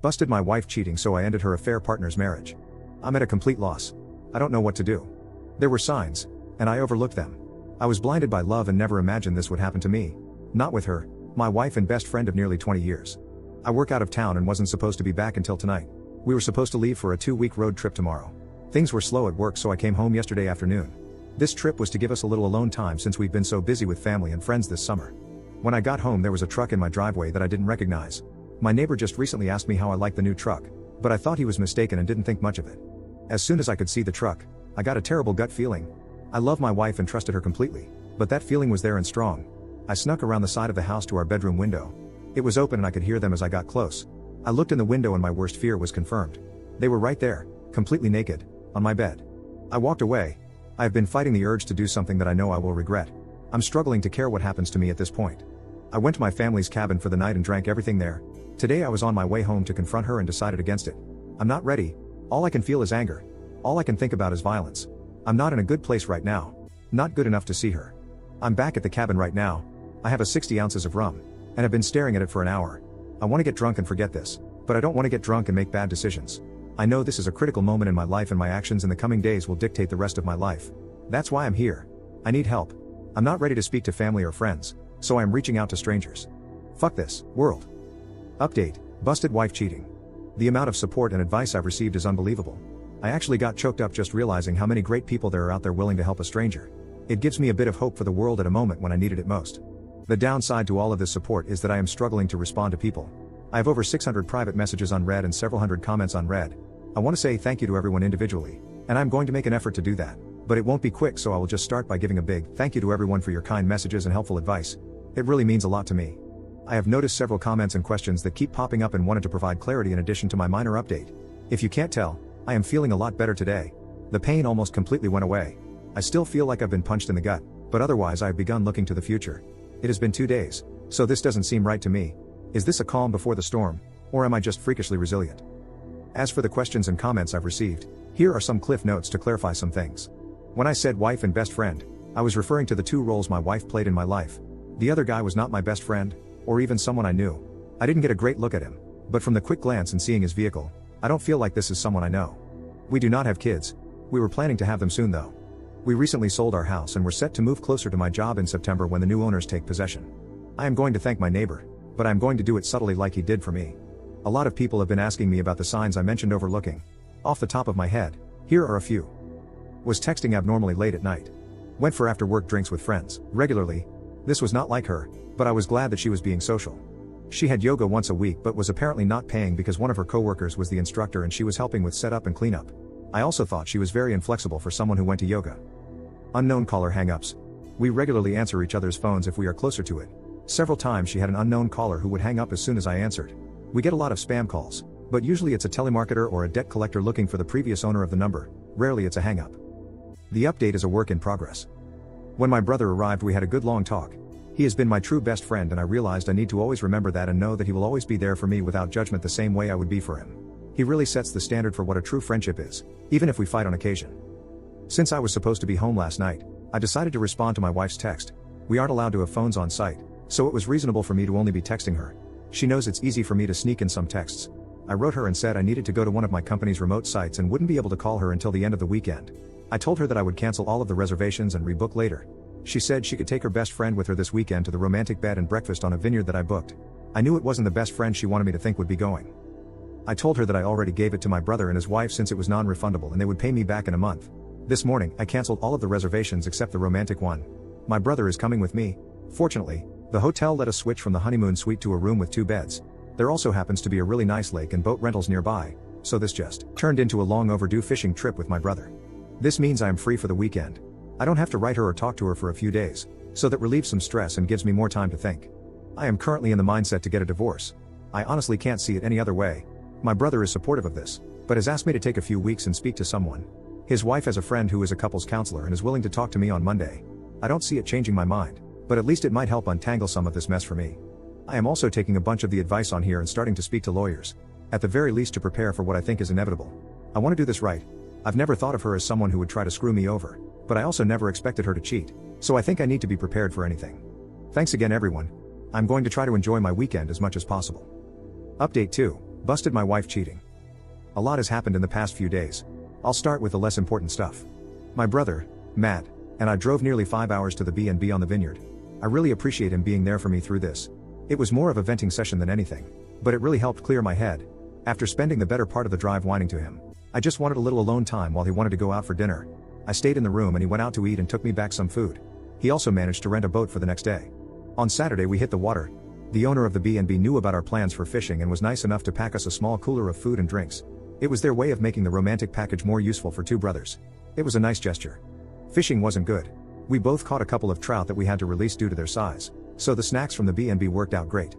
Busted my wife cheating, so I ended her affair partner's marriage. I'm at a complete loss. I don't know what to do. There were signs, and I overlooked them. I was blinded by love and never imagined this would happen to me. Not with her, my wife and best friend of nearly 20 years. I work out of town and wasn't supposed to be back until tonight. We were supposed to leave for a 2-week road trip tomorrow. Things were slow at work, so I came home yesterday afternoon. This trip was to give us a little alone time since we've been so busy with family and friends this summer. When I got home, there was a truck in my driveway that I didn't recognize. My neighbor just recently asked me how I liked the new truck, but I thought he was mistaken and didn't think much of it. As soon as I could see the truck, I got a terrible gut feeling. I love my wife and trusted her completely, but that feeling was there and strong. I snuck around the side of the house to our bedroom window. It was open and I could hear them as I got close. I looked in the window and my worst fear was confirmed. They were right there, completely naked, on my bed. I walked away. I have been fighting the urge to do something that I know I will regret. I'm struggling to care what happens to me at this point. I went to my family's cabin for the night and drank everything there. Today I was on my way home to confront her and decided against it. I'm not ready. All I can feel is anger. All I can think about is violence. I'm not in a good place right now. Not good enough to see her. I'm back at the cabin right now. I have a 60 ounces of rum, and have been staring at it for an hour. I want to get drunk and forget this, but I don't want to get drunk and make bad decisions. I know this is a critical moment in my life and my actions in the coming days will dictate the rest of my life. That's why I'm here. I need help. I'm not ready to speak to family or friends, so I am reaching out to strangers. Fuck this world. Update: busted wife cheating. The amount of support and advice I've received is unbelievable. I actually got choked up just realizing how many great people there are out there willing to help a stranger. It gives me a bit of hope for the world at a moment when I needed it most. The downside to all of this support is that I am struggling to respond to people. I have over 600 private messages unread and several hundred comments unread. I want to say thank you to everyone individually, and I'm going to make an effort to do that, but it won't be quick, so I will just start by giving a big thank you to everyone for your kind messages and helpful advice. It really means a lot to me. I have noticed several comments and questions that keep popping up and wanted to provide clarity in addition to my minor update. If you can't tell, I am feeling a lot better today. The pain almost completely went away. I still feel like I've been punched in the gut, but otherwise I have begun looking to the future. It has been 2 days, so this doesn't seem right to me. Is this a calm before the storm, or am I just freakishly resilient? As for the questions and comments I've received, here are some cliff notes to clarify some things. When I said wife and best friend, I was referring to the 2 roles my wife played in my life. The other guy was not my best friend, or even someone I knew. I didn't get a great look at him, but from the quick glance and seeing his vehicle, I don't feel like this is someone I know. We do not have kids. We were planning to have them soon though. We recently sold our house and were set to move closer to my job in September when the new owners take possession. I am going to thank my neighbor, but I'm going to do it subtly like he did for me. A lot of people have been asking me about the signs I mentioned overlooking. Off the top of my head, here are a few. Was texting abnormally late at night. Went for after work drinks with friends, regularly. This was not like her, but I was glad that she was being social. She had yoga once a week but was apparently not paying because one of her coworkers was the instructor and she was helping with setup and cleanup. I also thought she was very inflexible for someone who went to yoga. Unknown caller hang-ups. We regularly answer each other's phones if we are closer to it. Several times she had an unknown caller who would hang up as soon as I answered. We get a lot of spam calls, but usually it's a telemarketer or a debt collector looking for the previous owner of the number. Rarely it's a hang-up. The update is a work in progress. When my brother arrived, we had a good long talk. He has been my true best friend and I realized I need to always remember that and know that he will always be there for me without judgment the same way I would be for him. He really sets the standard for what a true friendship is, even if we fight on occasion. Since I was supposed to be home last night, I decided to respond to my wife's text. We aren't allowed to have phones on site, so it was reasonable for me to only be texting her. She knows it's easy for me to sneak in some texts. I wrote her and said I needed to go to one of my company's remote sites and wouldn't be able to call her until the end of the weekend. I told her that I would cancel all of the reservations and rebook later. She said she could take her best friend with her this weekend to the romantic bed and breakfast on a vineyard that I booked. I knew it wasn't the best friend she wanted me to think would be going. I told her that I already gave it to my brother and his wife since it was non-refundable and they would pay me back in a month. This morning, I canceled all of the reservations except the romantic one. My brother is coming with me. Fortunately, the hotel let us switch from the honeymoon suite to a room with 2 beds. There also happens to be a really nice lake and boat rentals nearby, so this just turned into a long overdue fishing trip with my brother. This means I am free for the weekend. I don't have to write her or talk to her for a few days, so that relieves some stress and gives me more time to think. I am currently in the mindset to get a divorce. I honestly can't see it any other way. My brother is supportive of this, but has asked me to take a few weeks and speak to someone. His wife has a friend who is a couples counselor and is willing to talk to me on Monday. I don't see it changing my mind, but at least it might help untangle some of this mess for me. I am also taking a bunch of the advice on here and starting to speak to lawyers, at the very least to prepare for what I think is inevitable. I want to do this right. I've never thought of her as someone who would try to screw me over, but I also never expected her to cheat, so I think I need to be prepared for anything. Thanks again everyone. I'm going to try to enjoy my weekend as much as possible. Update 2. Busted my wife cheating. A lot has happened in the past few days. I'll start with the less important stuff. My brother, Matt, and I drove nearly 5 hours to the B&B on the vineyard. I really appreciate him being there for me through this. It was more of a venting session than anything, but it really helped clear my head. After spending the better part of the drive whining to him, I just wanted a little alone time while he wanted to go out for dinner. I stayed in the room and he went out to eat and took me back some food. He also managed to rent a boat for the next day. On Saturday we hit the water. The owner of the B&B knew about our plans for fishing and was nice enough to pack us a small cooler of food and drinks. It was their way of making the romantic package more useful for two brothers. It was a nice gesture. Fishing wasn't good. We both caught a couple of trout that we had to release due to their size, so the snacks from the B&B worked out great.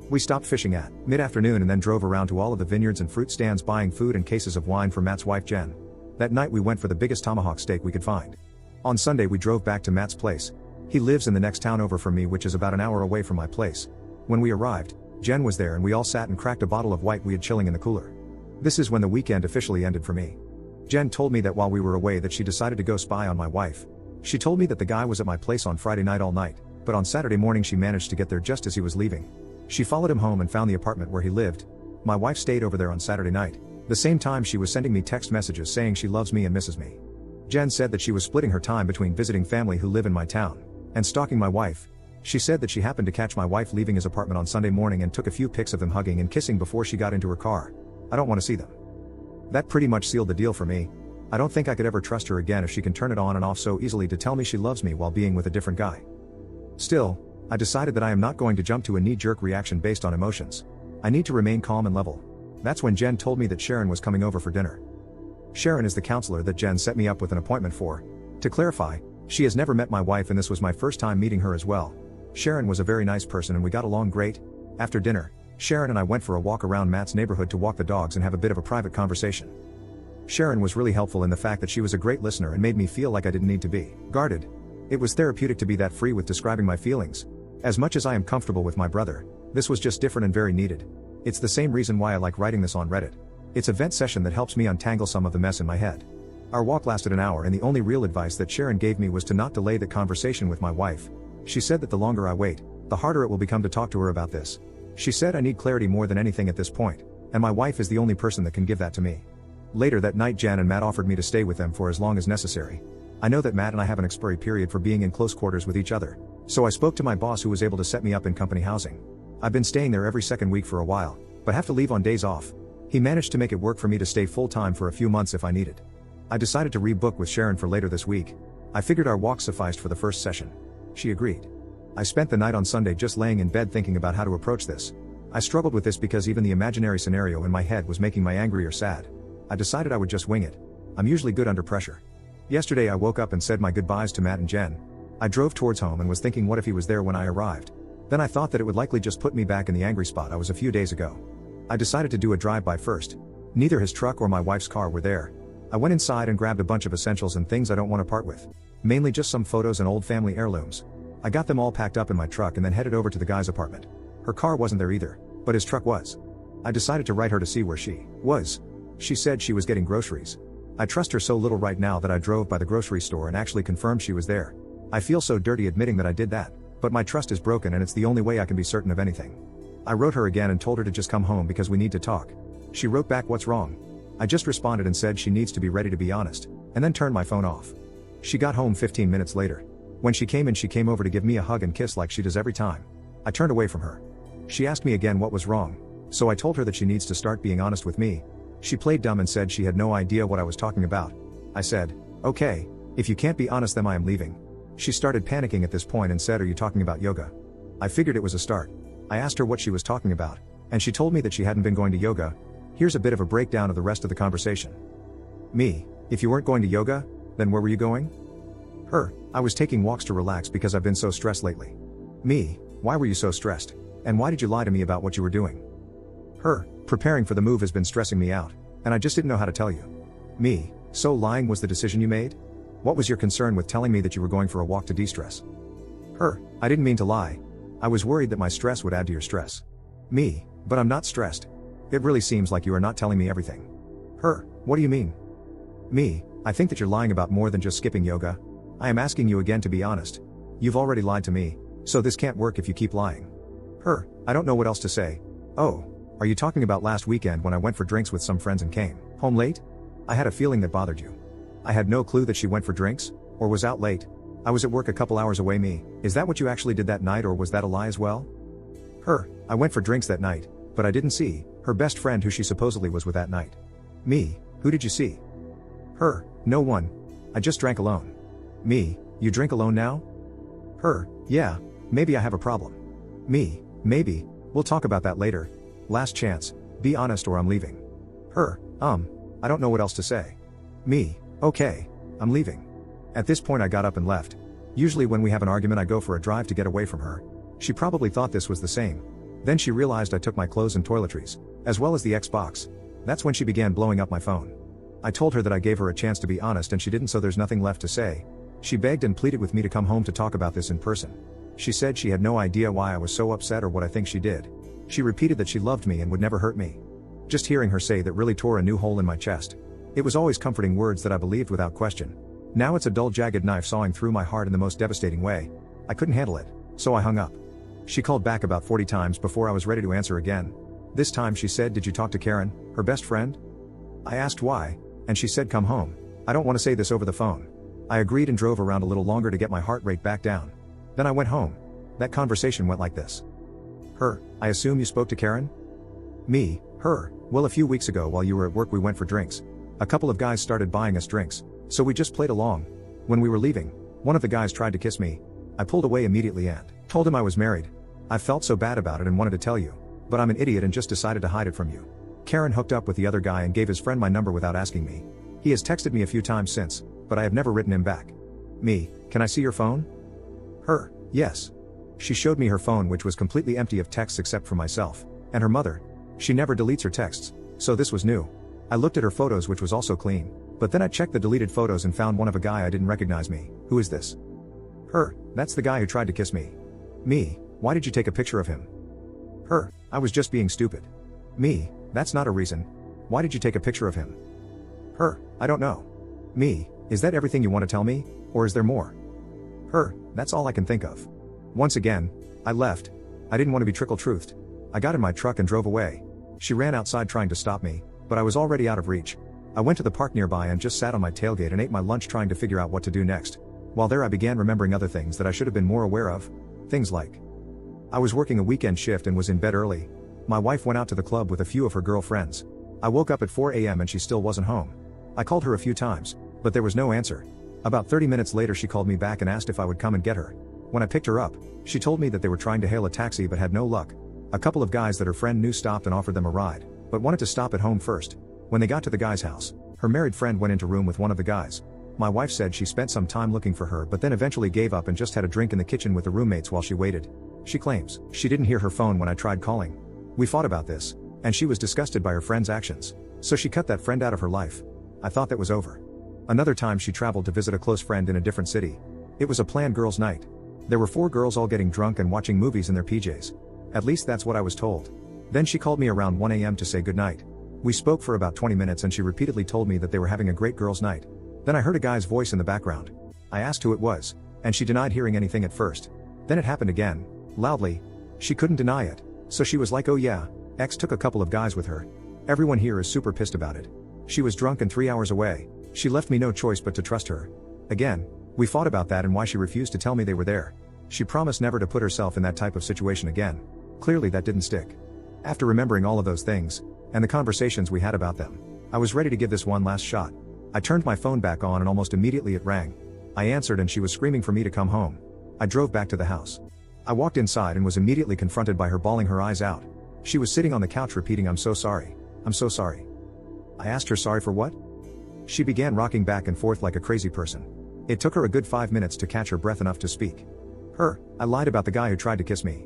We stopped fishing at mid-afternoon and then drove around to all of the vineyards and fruit stands buying food and cases of wine for Matt's wife Jen. That night we went for the biggest tomahawk steak we could find. On Sunday we drove back to Matt's place. He lives in the next town over from me, which is about an hour away from my place. When we arrived, Jen was there and we all sat and cracked a bottle of white we had chilling in the cooler. This is when the weekend officially ended for me. Jen told me that while we were away that she decided to go spy on my wife. She told me that the guy was at my place on Friday night all night, but on Saturday morning she managed to get there just as he was leaving. She followed him home and found the apartment where he lived. My wife stayed over there on Saturday night. The same time she was sending me text messages saying she loves me and misses me. Jen said that she was splitting her time between visiting family who live in my town and stalking my wife. She said that she happened to catch my wife leaving his apartment on Sunday morning and took a few pics of them hugging and kissing before she got into her car. I don't want to see them. That pretty much sealed the deal for me. I don't think I could ever trust her again if she can turn it on and off so easily to tell me she loves me while being with a different guy. Still, I decided that I am not going to jump to a knee-jerk reaction based on emotions. I need to remain calm and level. That's when Jen told me that Sharon was coming over for dinner. Sharon is the counselor that Jen set me up with an appointment for. To clarify, she has never met my wife and this was my first time meeting her as well. Sharon was a very nice person and we got along great. After dinner, Sharon and I went for a walk around Matt's neighborhood to walk the dogs and have a bit of a private conversation. Sharon was really helpful in the fact that she was a great listener and made me feel like I didn't need to be guarded. It was therapeutic to be that free with describing my feelings. As much as I am comfortable with my brother, this was just different and very needed. It's the same reason why I like writing this on Reddit. It's a vent session that helps me untangle some of the mess in my head. Our walk lasted an hour and the only real advice that Sharon gave me was to not delay the conversation with my wife. She said that the longer I wait, the harder it will become to talk to her about this. She said I need clarity more than anything at this point, and my wife is the only person that can give that to me. Later that night Jen and Matt offered me to stay with them for as long as necessary. I know that Matt and I have an expiry period for being in close quarters with each other, so I spoke to my boss who was able to set me up in company housing. I've been staying there every second week for a while, but have to leave on days off. He managed to make it work for me to stay full-time for a few months if I needed. I decided to rebook with Sharon for later this week. I figured our walk sufficed for the first session. She agreed. I spent the night on Sunday just laying in bed thinking about how to approach this. I struggled with this because even the imaginary scenario in my head was making me angry or sad. I decided I would just wing it. I'm usually good under pressure. Yesterday I woke up and said my goodbyes to Matt and Jen. I drove towards home and was thinking what if he was there when I arrived. Then I thought that it would likely just put me back in the angry spot I was a few days ago. I decided to do a drive-by first. Neither his truck or my wife's car were there. I went inside and grabbed a bunch of essentials and things I don't want to part with. Mainly just some photos and old family heirlooms. I got them all packed up in my truck and then headed over to the guy's apartment. Her car wasn't there either, but his truck was. I decided to write her to see where she was. She said she was getting groceries. I trust her so little right now that I drove by the grocery store and actually confirmed she was there. I feel so dirty admitting that I did that, but my trust is broken and it's the only way I can be certain of anything. I wrote her again and told her to just come home because we need to talk. She wrote back, "What's wrong?" I just responded and said she needs to be ready to be honest, and then turned my phone off. She got home 15 minutes later. When she came in, she came over to give me a hug and kiss like she does every time. I turned away from her. She asked me again what was wrong, so I told her that she needs to start being honest with me. She played dumb and said she had no idea what I was talking about. I said, "Okay, if you can't be honest then I am leaving." She started panicking at this point and said, "Are you talking about yoga?" I figured it was a start. I asked her what she was talking about, and she told me that she hadn't been going to yoga. Here's a bit of a breakdown of the rest of the conversation. Me, if you weren't going to yoga, then where were you going? Her, I was taking walks to relax because I've been so stressed lately. Me, why were you so stressed? And why did you lie to me about what you were doing? Her, preparing for the move has been stressing me out, and I just didn't know how to tell you. Me, so lying was the decision you made? What was your concern with telling me that you were going for a walk to de-stress? Her, I didn't mean to lie. I was worried that my stress would add to your stress. Me, but I'm not stressed. It really seems like you are not telling me everything. Her, what do you mean? Me, I think that you're lying about more than just skipping yoga. I am asking you again to be honest. You've already lied to me, so this can't work if you keep lying. Her, I don't know what else to say. Oh, Are you talking about last weekend when I went for drinks with some friends and came home late? I had a feeling that bothered you. I had no clue that she went for drinks, or was out late. I was at work a couple hours away. Me, is that what you actually did that night, or was that a lie as well? Her, I went for drinks that night, but I didn't see her best friend who she supposedly was with that night. Me, who did you see? Her, no one. I just drank alone. Me, you drink alone now? Her, yeah, maybe I have a problem. Me, maybe, we'll talk about that later. Last chance, be honest or I'm leaving. Her, I don't know what else to say. Me, okay, I'm leaving. At this point I got up and left. Usually when we have an argument I go for a drive to get away from her. She probably thought this was the same. Then she realized I took my clothes and toiletries, as well as the Xbox. That's when she began blowing up my phone. I told her that I gave her a chance to be honest and she didn't, so there's nothing left to say. She begged and pleaded with me to come home to talk about this in person. She said she had no idea why I was so upset or what I think she did. She repeated that she loved me and would never hurt me. Just hearing her say that really tore a new hole in my chest. It was always comforting words that I believed without question. Now it's a dull jagged knife sawing through my heart in the most devastating way. I couldn't handle it, so I hung up. She called back about 40 times before I was ready to answer again. This time she said, "Did you talk to Karen, her best friend?" I asked why, and she said, "Come home." I don't want to say this over the phone. I agreed and drove around a little longer to get my heart rate back down. Then I went home. That conversation went like this. Her, I assume you spoke to Karen? Me, her, well, a few weeks ago while you were at work we went for drinks. A couple of guys started buying us drinks, so we just played along. When we were leaving, one of the guys tried to kiss me. I pulled away immediately and told him I was married. I felt so bad about it and wanted to tell you, but I'm an idiot and just decided to hide it from you. Karen hooked up with the other guy and gave his friend my number without asking me. He has texted me a few times since, but I have never written him back. Me, can I see your phone? Her, yes. She showed me her phone, which was completely empty of texts except for myself and her mother. She never deletes her texts, so this was new. I looked at her photos, which was also clean, but then I checked the deleted photos and found one of a guy I didn't recognize. Me, who is this? Her, that's the guy who tried to kiss me. Me, why did you take a picture of him? Her, I was just being stupid. Me, that's not a reason. Why did you take a picture of him? Her, I don't know. Me, is that everything you want to tell me, or is there more? Her, that's all I can think of. Once again, I left. I didn't want to be trickle-truthed. I got in my truck and drove away. She ran outside trying to stop me, but I was already out of reach. I went to the park nearby and just sat on my tailgate and ate my lunch trying to figure out what to do next. While there I began remembering other things that I should have been more aware of. Things like, I was working a weekend shift and was in bed early. My wife went out to the club with a few of her girlfriends. I woke up at 4 a.m. and she still wasn't home. I called her a few times, but there was no answer. About 30 minutes later she called me back and asked if I would come and get her. When I picked her up, she told me that they were trying to hail a taxi but had no luck. A couple of guys that her friend knew stopped and offered them a ride, but wanted to stop at home first. When they got to the guy's house, her married friend went into room with one of the guys. My wife said she spent some time looking for her but then eventually gave up and just had a drink in the kitchen with the roommates while she waited. She claims she didn't hear her phone when I tried calling. We fought about this, and she was disgusted by her friend's actions, so she cut that friend out of her life. I thought that was over. Another time she traveled to visit a close friend in a different city. It was a planned girls' night. There were 4 girls all getting drunk and watching movies in their PJs. At least that's what I was told. Then she called me around 1 a.m. to say goodnight. We spoke for about 20 minutes and she repeatedly told me that they were having a great girls' night. Then I heard a guy's voice in the background. I asked who it was, and she denied hearing anything at first. Then it happened again, loudly. She couldn't deny it, so she was like, "Oh yeah, X took a couple of guys with her." Everyone here is super pissed about it. She was drunk and 3 hours away. She left me no choice but to trust her. Again, we fought about that and why she refused to tell me they were there. She promised never to put herself in that type of situation again. Clearly that didn't stick. After remembering all of those things, and the conversations we had about them, I was ready to give this one last shot. I turned my phone back on and almost immediately it rang. I answered and she was screaming for me to come home. I drove back to the house. I walked inside and was immediately confronted by her bawling her eyes out. She was sitting on the couch repeating, "I'm so sorry. I'm so sorry." I asked her sorry for what? She began rocking back and forth like a crazy person. It took her a good 5 minutes to catch her breath enough to speak. Her, I lied about the guy who tried to kiss me.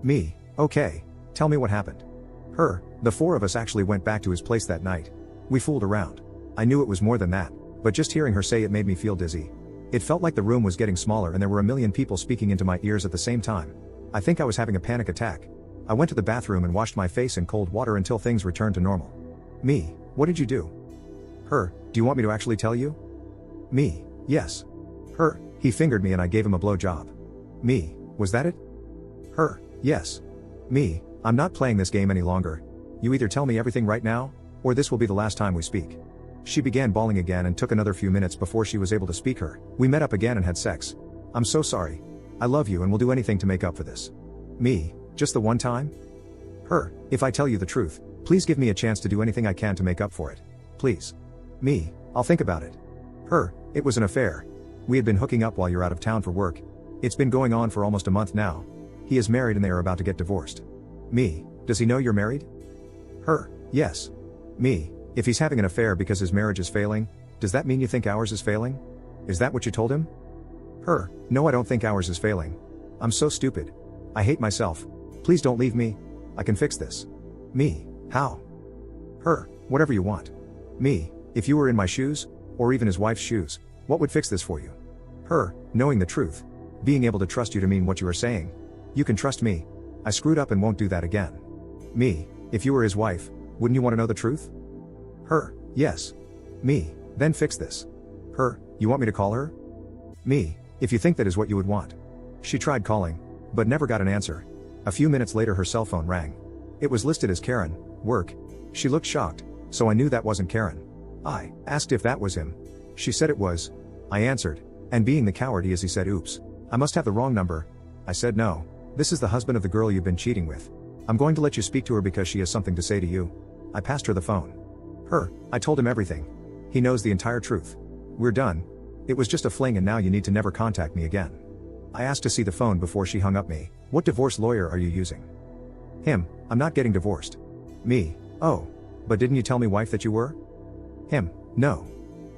Me, okay, tell me what happened. Her, the 4 of us actually went back to his place that night. We fooled around. I knew it was more than that, but just hearing her say it made me feel dizzy. It felt like the room was getting smaller and there were a million people speaking into my ears at the same time. I think I was having a panic attack. I went to the bathroom and washed my face in cold water until things returned to normal. Me, what did you do? Her, do you want me to actually tell you? Me, yes. Her, he fingered me and I gave him a blowjob. Me, was that it? Her, yes. Me, I'm not playing this game any longer. You either tell me everything right now, or this will be the last time we speak. She began bawling again and took another few minutes before she was able to speak her. We met up again and had sex. I'm so sorry. I love you and will do anything to make up for this. Me, just the one time? Her, if I tell you the truth, please give me a chance to do anything I can to make up for it. Please. Me, I'll think about it. Her, it was an affair. We had been hooking up while you're out of town for work. It's been going on for almost a month now. He is married and they are about to get divorced. Me, does he know you're married? Her, yes. Me, if he's having an affair because his marriage is failing, does that mean you think ours is failing? Is that what you told him? Her, no, I don't think ours is failing. I'm so stupid. I hate myself. Please don't leave me. I can fix this. Me, how? Her, whatever you want. Me, if you were in my shoes, or even his wife's shoes, what would fix this for you? Her, knowing the truth. Being able to trust you to mean what you are saying. You can trust me. I screwed up and won't do that again. Me, if you were his wife, wouldn't you want to know the truth? Her, yes. Me, then fix this. Her, you want me to call her? Me, if you think that is what you would want. She tried calling, but never got an answer. A few minutes later her cell phone rang. It was listed as Karen, work. She looked shocked, so I knew that wasn't Karen. I asked if that was him. She said it was. I answered, and being the coward he is, he said, oops, I must have the wrong number. I said, no, this is the husband of the girl you've been cheating with. I'm going to let you speak to her because she has something to say to you. I passed her the phone. Her, I told him everything. He knows the entire truth. We're done. It was just a fling and now you need to never contact me again. I asked to see the phone before she hung up me. What divorce lawyer are you using? Him, I'm not getting divorced. Me, oh, but didn't you tell me, wife, that you were? Him, no.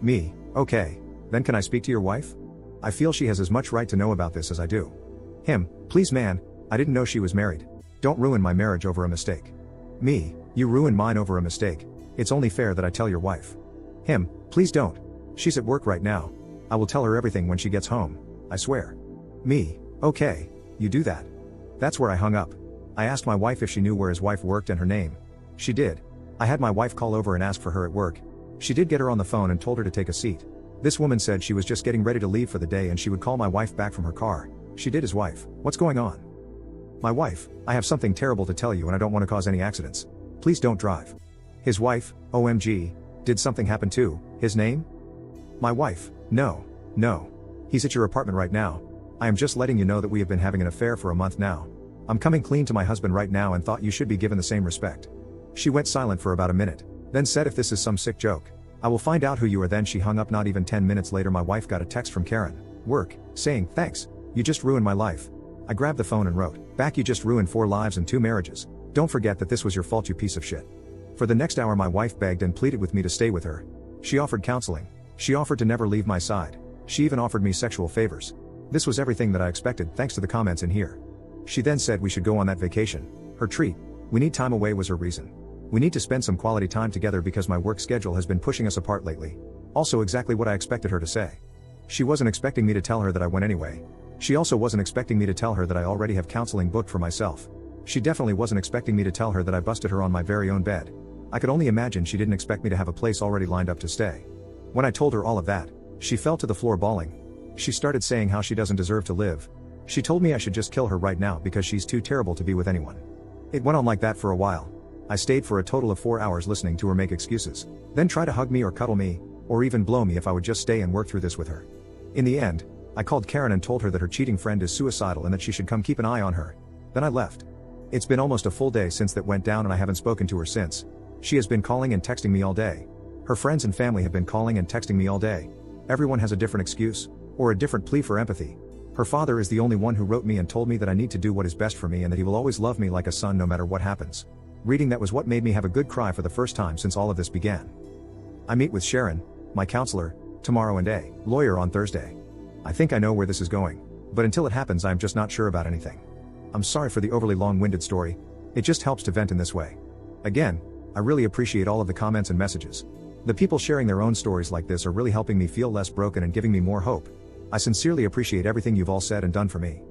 Me, okay, then can I speak to your wife? I feel she has as much right to know about this as I do. Him, please man, I didn't know she was married. Don't ruin my marriage over a mistake. Me, you ruined mine over a mistake. It's only fair that I tell your wife. Him, please don't. She's at work right now. I will tell her everything when she gets home, I swear. Me, okay, you do that. That's where I hung up. I asked my wife if she knew where his wife worked and her name. She did. I had my wife call over and ask for her at work. She did get her on the phone and told her to take a seat. This woman said she was just getting ready to leave for the day and she would call my wife back from her car. She did. His wife, what's going on? My wife, I have something terrible to tell you and I don't want to cause any accidents. Please don't drive. His wife, OMG, did something happen too? His name? My wife, no. He's at your apartment right now. I am just letting you know that we have been having an affair for a month now. I'm coming clean to my husband right now and thought you should be given the same respect. She went silent for about a minute, then said, if this is some sick joke, I will find out who you are. Then she hung up. Not even 10 minutes later my wife got a text from Karen, work, saying, thanks, you just ruined my life. I grabbed the phone and wrote back, you just ruined 4 lives and 2 marriages. Don't forget that this was your fault, you piece of shit. For the next hour my wife begged and pleaded with me to stay with her. She offered counseling. She offered to never leave my side. She even offered me sexual favors. This was everything that I expected thanks to the comments in here. She then said we should go on that vacation. Her treat. We need time away was her reason. We need to spend some quality time together because my work schedule has been pushing us apart lately. Also exactly what I expected her to say. She wasn't expecting me to tell her that I went anyway. She also wasn't expecting me to tell her that I already have counseling booked for myself. She definitely wasn't expecting me to tell her that I busted her on my very own bed. I could only imagine she didn't expect me to have a place already lined up to stay. When I told her all of that, she fell to the floor bawling. She started saying how she doesn't deserve to live. She told me I should just kill her right now because she's too terrible to be with anyone. It went on like that for a while. I stayed for a total of 4 hours listening to her make excuses, then try to hug me or cuddle me, or even blow me if I would just stay and work through this with her. In the end, I called Karen and told her that her cheating friend is suicidal and that she should come keep an eye on her. Then I left. It's been almost a full day since that went down and I haven't spoken to her since. She has been calling and texting me all day. Her friends and family have been calling and texting me all day. Everyone has a different excuse, or a different plea for empathy. Her father is the only one who wrote me and told me that I need to do what is best for me and that he will always love me like a son no matter what happens. Reading that was what made me have a good cry for the first time since all of this began. I meet with Sharon, my counselor, tomorrow and a lawyer on Thursday. I think I know where this is going, but until it happens I'm just not sure about anything. I'm sorry for the overly long-winded story. It just helps to vent in this way. Again, I really appreciate all of the comments and messages. The people sharing their own stories like this are really helping me feel less broken and giving me more hope. I sincerely appreciate everything you've all said and done for me.